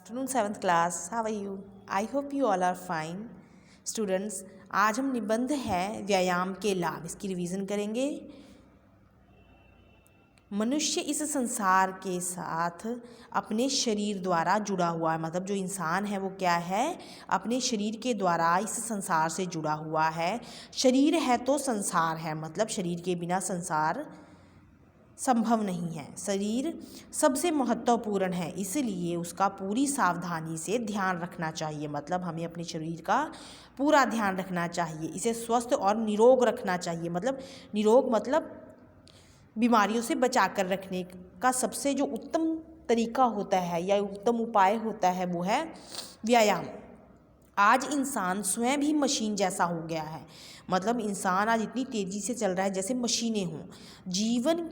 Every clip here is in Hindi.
Afternoon 7th class, how are you? I hope you all are fine. Students, आज हम निबंध है व्यायाम के लाभ, इसकी रिवीजन करेंगे। मनुष्य इस संसार के साथ अपने शरीर द्वारा जुड़ा हुआ है। मतलब जो इंसान है वो क्या है, अपने शरीर के द्वारा इस संसार से जुड़ा हुआ है। शरीर है तो संसार है, मतलब शरीर के बिना संसार संभव नहीं है। शरीर सबसे महत्वपूर्ण है, इसलिए उसका पूरी सावधानी से ध्यान रखना चाहिए। मतलब हमें अपने शरीर का पूरा ध्यान रखना चाहिए, इसे स्वस्थ और निरोग रखना चाहिए। मतलब निरोग मतलब बीमारियों से बचा कर रखने का सबसे जो उत्तम तरीका होता है या उत्तम उपाय होता है वो है व्यायाम। आज इंसान स्वयं भी मशीन जैसा हो गया है। मतलब इंसान आज इतनी तेज़ी से चल रहा है जैसे मशीनें हों। जीवन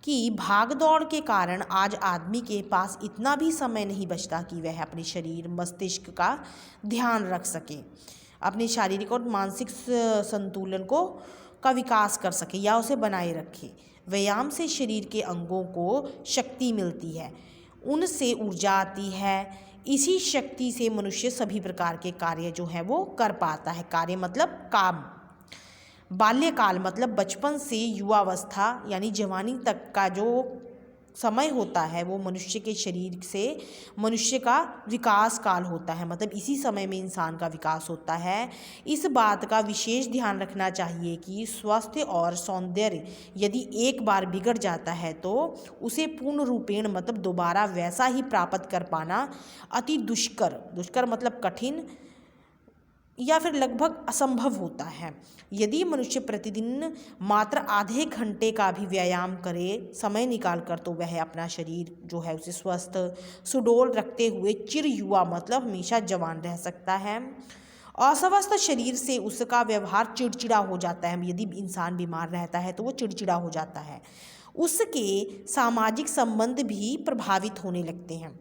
की भाग दौड़ के कारण आज आदमी के पास इतना भी समय नहीं बचता कि वह अपने शरीर मस्तिष्क का ध्यान रख सके, अपने शारीरिक और मानसिक संतुलन का विकास कर सके या उसे बनाए रखे। व्यायाम से शरीर के अंगों को शक्ति मिलती है, उनसे ऊर्जा आती है। इसी शक्ति से मनुष्य सभी प्रकार के कार्य जो है वो कर पाता है। कार्य मतलब काम। बाल्यकाल मतलब बचपन से युवावस्था यानी जवानी तक का जो समय होता है वो मनुष्य के शरीर से मनुष्य का विकास काल होता है। मतलब इसी समय में इंसान का विकास होता है। इस बात का विशेष ध्यान रखना चाहिए कि स्वास्थ्य और सौंदर्य यदि एक बार बिगड़ जाता है तो उसे पूर्ण रूपेण मतलब दोबारा वैसा ही प्राप्त कर पाना अति दुष्कर मतलब कठिन या फिर लगभग असंभव होता है। यदि मनुष्य प्रतिदिन मात्र आधे घंटे का भी व्यायाम करे समय निकाल कर, तो वह अपना शरीर जो है उसे स्वस्थ सुडौल रखते हुए चिर युवा मतलब हमेशा जवान रह सकता है। अस्वस्थ शरीर से उसका व्यवहार चिड़चिड़ा हो जाता है। यदि इंसान बीमार रहता है तो वो चिड़चिड़ा हो जाता है, उसके सामाजिक संबंध भी प्रभावित होने लगते हैं।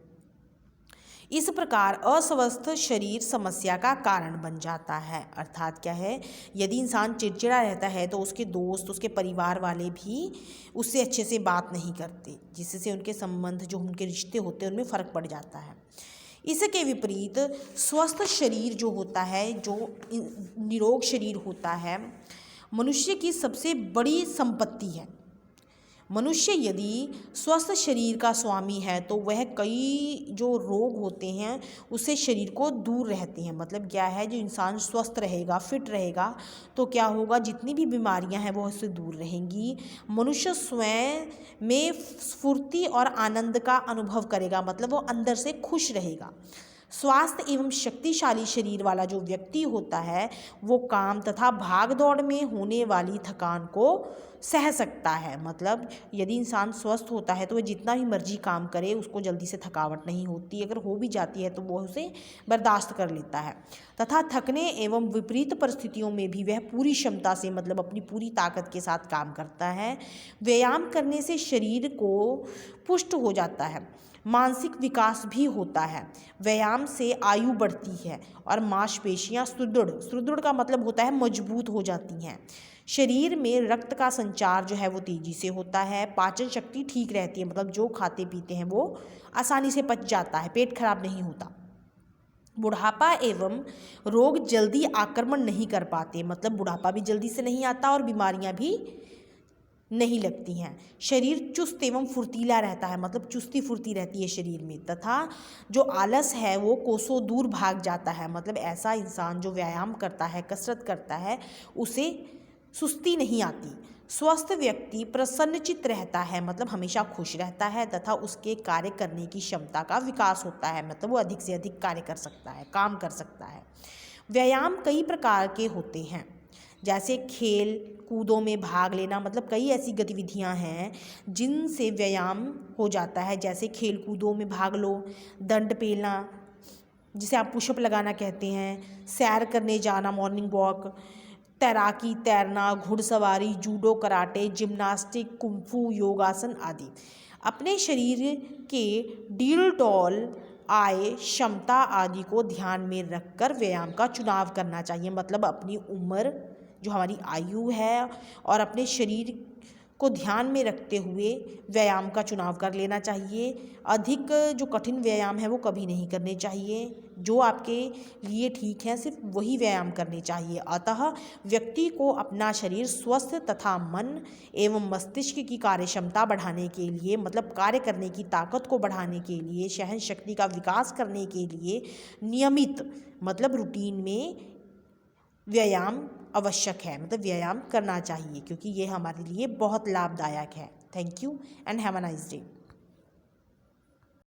इस प्रकार अस्वस्थ शरीर समस्या का कारण बन जाता है। अर्थात क्या है, यदि इंसान चिड़चिड़ा रहता है तो उसके दोस्त उसके परिवार वाले भी उससे अच्छे से बात नहीं करते, जिससे उनके संबंध जो उनके रिश्ते होते हैं उनमें फ़र्क पड़ जाता है। इसके विपरीत स्वस्थ शरीर जो होता है, जो निरोग शरीर होता है, मनुष्य की सबसे बड़ी संपत्ति है। मनुष्य यदि स्वस्थ शरीर का स्वामी है तो वह कई जो रोग होते हैं उससे शरीर को दूर रहते हैं। मतलब क्या है, जो इंसान स्वस्थ रहेगा फिट रहेगा तो क्या होगा, जितनी भी बीमारियां हैं वो उससे दूर रहेंगी। मनुष्य स्वयं में स्फूर्ति और आनंद का अनुभव करेगा, मतलब वो अंदर से खुश रहेगा। स्वास्थ्य एवं शक्तिशाली शरीर वाला जो व्यक्ति होता है वो काम तथा भाग दौड़ में होने वाली थकान को सह सकता है। मतलब यदि इंसान स्वस्थ होता है तो वह जितना भी मर्जी काम करे उसको जल्दी से थकावट नहीं होती, अगर हो भी जाती है तो वह उसे बर्दाश्त कर लेता है तथा थकने एवं विपरीत परिस्थितियों में भी वह पूरी क्षमता से मतलब अपनी पूरी ताकत के साथ काम करता है। व्यायाम करने से शरीर को पुष्ट हो जाता है, मानसिक विकास भी होता है। व्यायाम से आयु बढ़ती है और मांसपेशियां सुदृढ़ का मतलब होता है मजबूत हो जाती हैं। शरीर में रक्त का संचार जो है वो तेजी से होता है। पाचन शक्ति ठीक रहती है, मतलब जो खाते पीते हैं वो आसानी से पच जाता है, पेट खराब नहीं होता। बुढ़ापा एवं रोग जल्दी आक्रमण नहीं कर पाते, मतलब बुढ़ापा भी जल्दी से नहीं आता और बीमारियां भी नहीं लगती हैं। शरीर चुस्त एवं फुर्तीला रहता है, मतलब चुस्ती फुर्ती रहती है शरीर में, तथा जो आलस है वो कोसों दूर भाग जाता है। मतलब ऐसा इंसान जो व्यायाम करता है, कसरत करता है, उसे सुस्ती नहीं आती। स्वस्थ व्यक्ति प्रसन्नचित्त रहता है, मतलब हमेशा खुश रहता है तथा उसके कार्य करने की क्षमता का विकास होता है। मतलब वो अधिक से अधिक कार्य कर सकता है, काम कर सकता है। व्यायाम कई प्रकार के होते हैं, जैसे खेल कूदों में भाग लेना, मतलब कई ऐसी गतिविधियां हैं जिनसे व्यायाम हो जाता है। जैसे खेल कूदों में भाग लो, दंड पेलना जिसे आप पुशअप लगाना कहते हैं, सैर करने जाना मॉर्निंग वॉक, तैराकी तैरना, घुड़सवारी, जूडो कराटे, जिम्नास्टिक, कुंफू, योगासन आदि। अपने शरीर के ढील डौल आय क्षमता आदि को ध्यान में रखकर व्यायाम का चुनाव करना चाहिए। मतलब अपनी उम्र जो हमारी आयु है और अपने शरीर को ध्यान में रखते हुए व्यायाम का चुनाव कर लेना चाहिए। अधिक जो कठिन व्यायाम है वो कभी नहीं करने चाहिए। जो आपके लिए ठीक है सिर्फ वही व्यायाम करने चाहिए। अतः व्यक्ति को अपना शरीर स्वस्थ तथा मन एवं मस्तिष्क की कार्य क्षमता बढ़ाने के लिए, मतलब कार्य करने की ताकत को बढ़ाने के लिए, सहन शक्ति का विकास करने के लिए नियमित मतलब रूटीन में व्यायाम आवश्यक है, मतलब व्यायाम करना चाहिए, क्योंकि ये हमारे लिए बहुत लाभदायक है। Thank you and have a nice day.